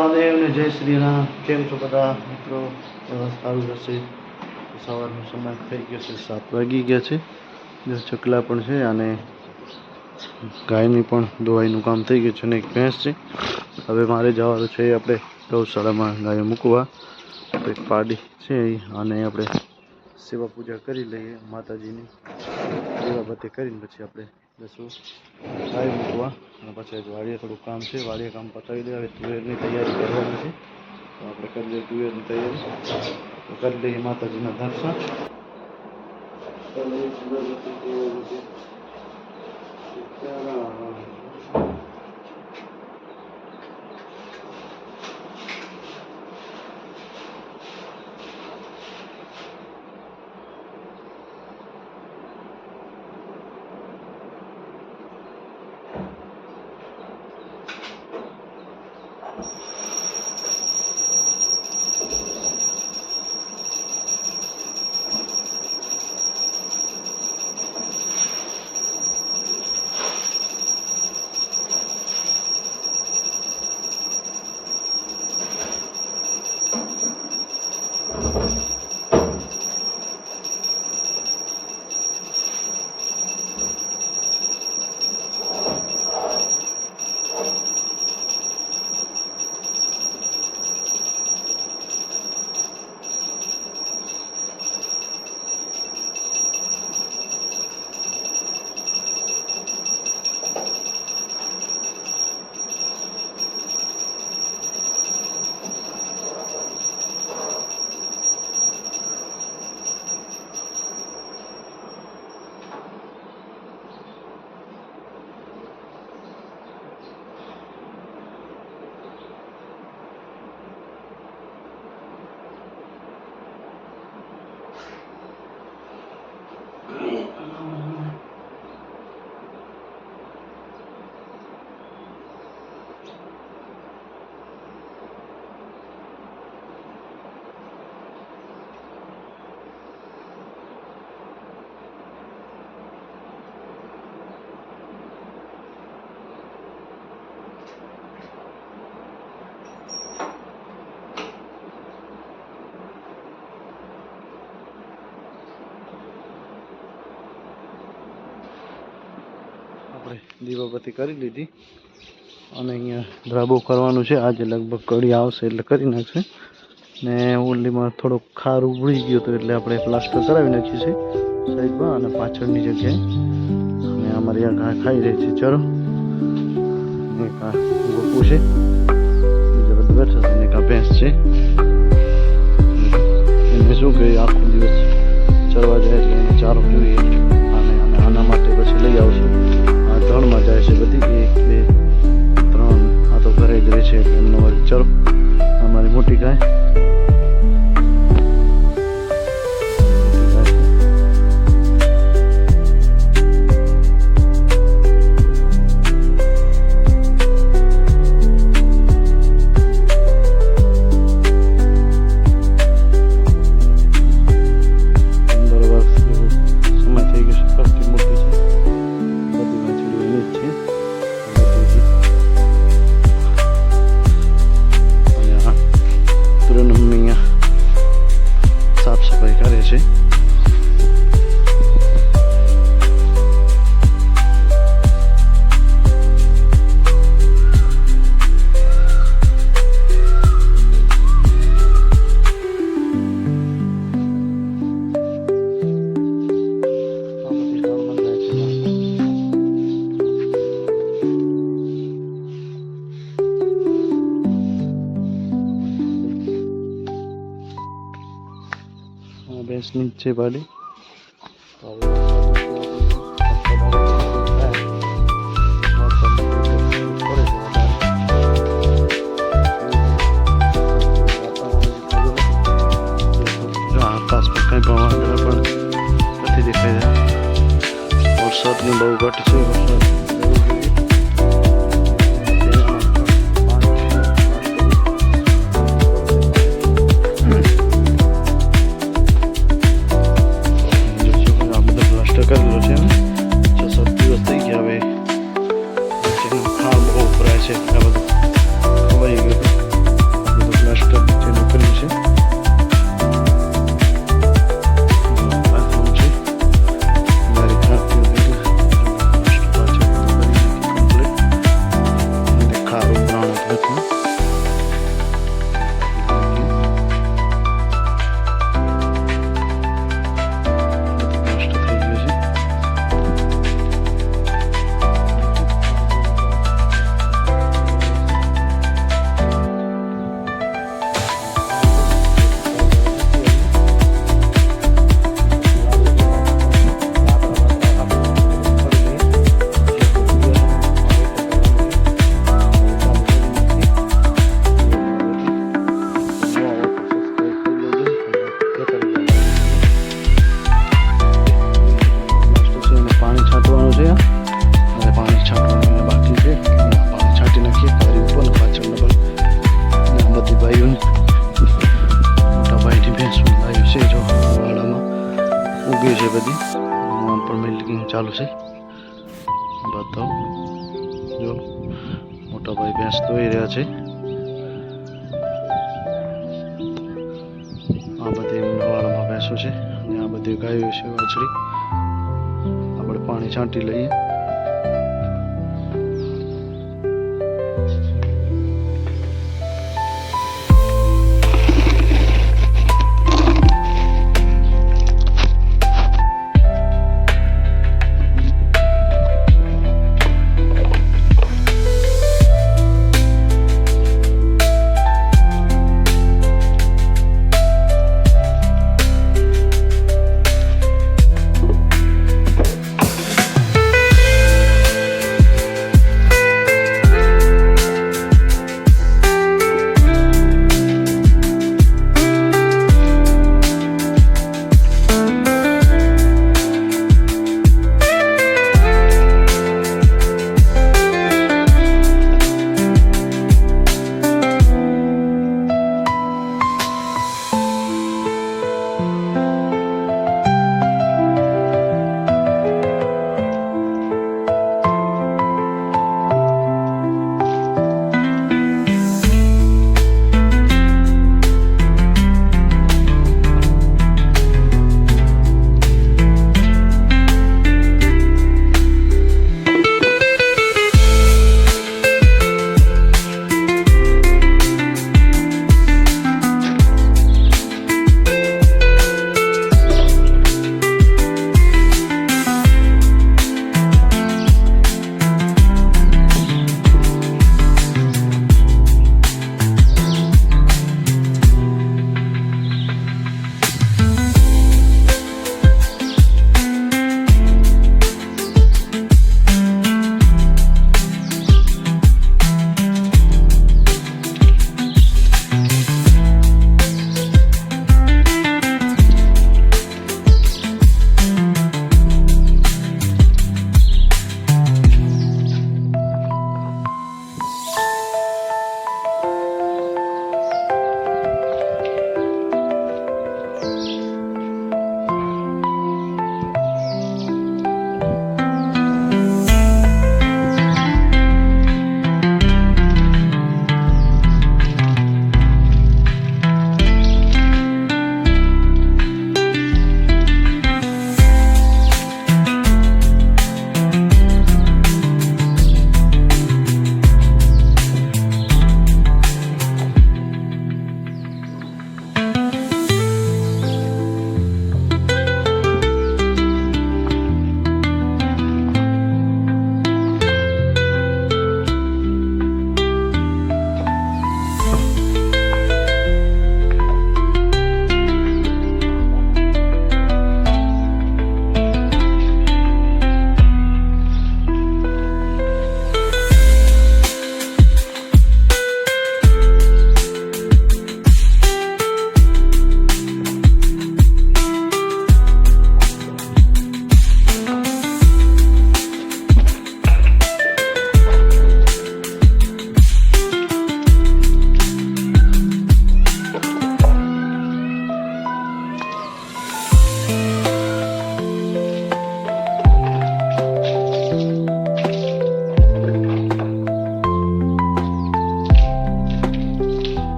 મહાદેવ ને જય શ્રી રામ. કેમ છો બધા મિત્રો? સારું જશે. સવારનો સમય થઈ ગયો છે, 7 વાગી ગયા છે. ચકલા પણ છે અને ગાયની પણ દોવાઈનું કામ થઈ ગયું છે અને એક ભેંસ છે. હવે મારે જવાનું છે આપણે ગૌશાળામાં ગાયો મૂકવા. એક પાડી છે અને આપણે સેવા પૂજા કરી લઈએ માતાજીની. દીવાબત્તી કરીને પછી આપણે જશું ગાય મૂકવા. અને પછી આજે વાડીએ થોડું કામ છે, વાડીએ કામ પતાવી દે. હવે તુવેરની તૈયારી કરવાની છે, તો આપણે કરી લઈએ તુવેરની તૈયારી. તો કરી લઈએ માતાજીના દર્શન. આપણે દીવાબત્તી કરી લીધી અને અહીંયા ધ્રાબો કરવાનું છે. આજે લગભગ કડી આવશે એટલે કરી નાખશે. ને ઓલીમાં થોડોક ખાર ઉભળી ગયો હતો એટલે આપણે પ્લાસ્ટર કરાવી નાખીએ છીએ સાઈડમાં અને પાછળની જગ્યાએ. અને અમારી આ ઘા ખાઈ રહી છે ચરો. એક આ ગોપુ છે, બીજા બધા બેઠા છે. એક આ ભેંસ છે. એને શું કે આખો દિવસ ચરવા જાય એટલે એને ચારો જોઈએ અને આના માટે પછી લઈ આવશું. ત્રણમાં જાય છે બધી, 1 2 3. આ તો ઘરે જ રહે છે એટલે એમનો ચલો. અમારી મોટી ગાય ભેંસની છે પાડી. આકાશ પર કઈ પણ નથી દેખાઈ રહ્યા. વરસાદની બહુ ઘટ છે. વરસાદ ચાલુ છે. બતાવો જો મોટા ભાઈ ભેંસ દોઈ રહ્યા છે. આ બધી વાળામાં ભેંસો છે અને આ બધી ગાયો છે વાછડી. આપણે પાણી છાંટી લઈએ.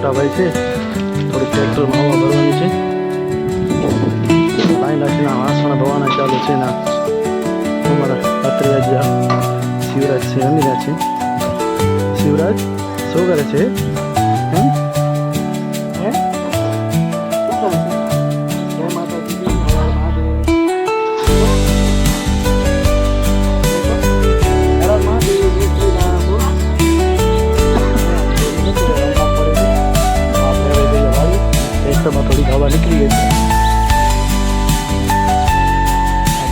મોટા ભાઈ છે થોડી ટ્રેક્ટરમાં હવા ભરવાની છે. લાઈન લાઈનના વાસણ ધોવાના ચાલુ છે ને અમારા પત્રિયા શિવરાજ છે અમીરા છે. શિવરાજ શું કરે છે? ખેતરમાં થોડી હવા નીકળી ગઈ છે.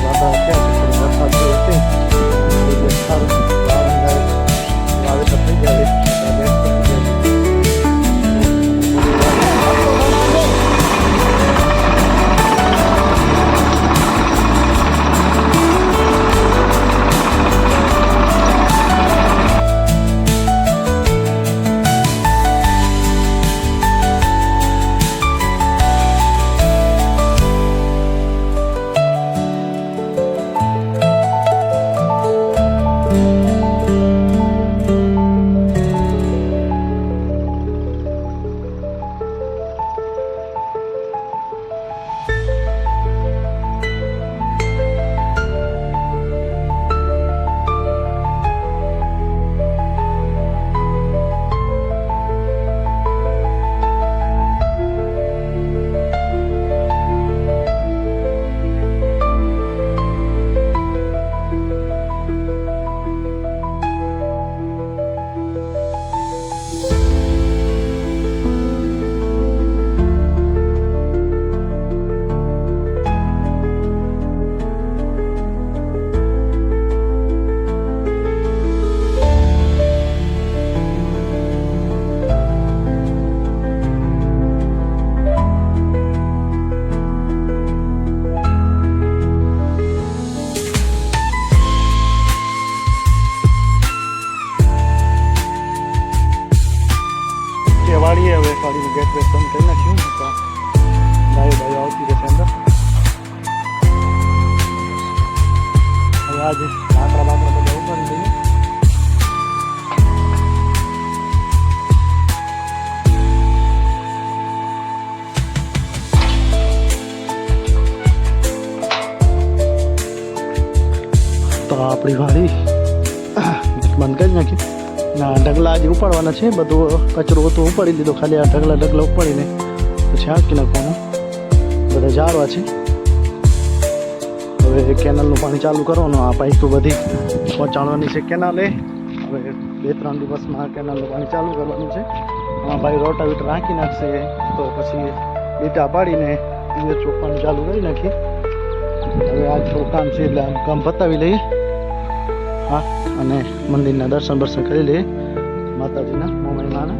વરસાદ વાવેતર થઈ જાય. વાળીએ હવે વાળીનું ગેટ વેટ બંધ કરી નાખ્યું. ગાયો બાયો આવતી રહેશે અંદર. હવે આજે લાકડા બાકડા બધા ઉપાડી લઈએ. તો આપણી વાડી બંધ કરી નાખી. ના ઢગલા આજે ઉપાડવાના છે. બધું કચરો હતો ઉપાડી લીધો. ખાલી આ ઢગલા ઉપાડીને પછી આંકી નાખવાનું. બધા ઝાડવા છે. હવે કેનાલનું પાણી ચાલુ કરવાનું. આ પાઇપ બધી પહોંચાડવાની છે કેનાલે. હવે 2-3 દિવસમાં આ કેનાલનું પાણી ચાલુ કરવાનું છે. આમાં ભાઈ રોટાવીટર આંકી નાખશે તો પછી લીટા પાડીને દિવસ ચોખ્ખાનું ચાલુ કરી નાખી. હવે આજ થોડું કામ છે એટલે કામ પતાવી લઈએ. હા, અને મંદિરના દર્શન કરી લઈએ માતાજીના મોમાઈમાના.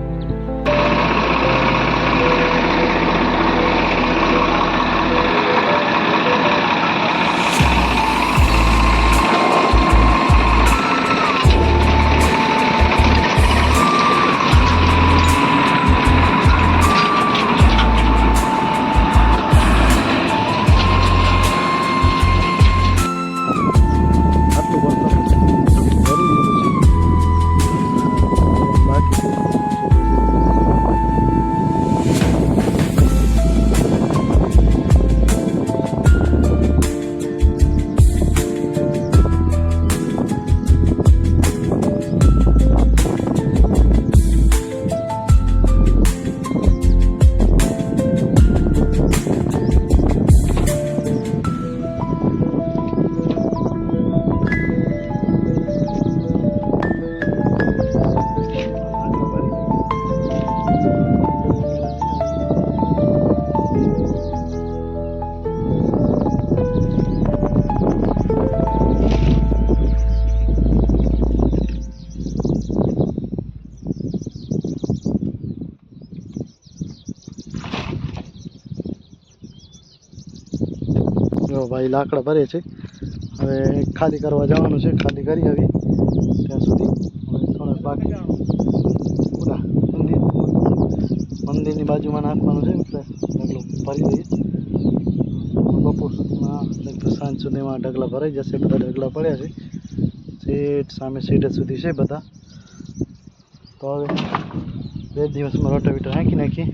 ભાઈ લાકડા ભરે છે. હવે ખાલી કરવા જવાનું છે. ખાલી કરી આવી ત્યાં સુધી હવે થોડા બાકી મંદિરની બાજુમાં નાખવાનું છે. એટલે ઢગલો ભરી દઈએ. બપોર સુધીમાં લગભગ સાંજ સુધીમાં ઢગલા ભરાઈ જશે. બધા ઢગલા પડ્યા છે. સીટ સામે સીટ સુધી છે બધા. તો હવે 2 દિવસમાં રોટાવેટર હાંકી નાખી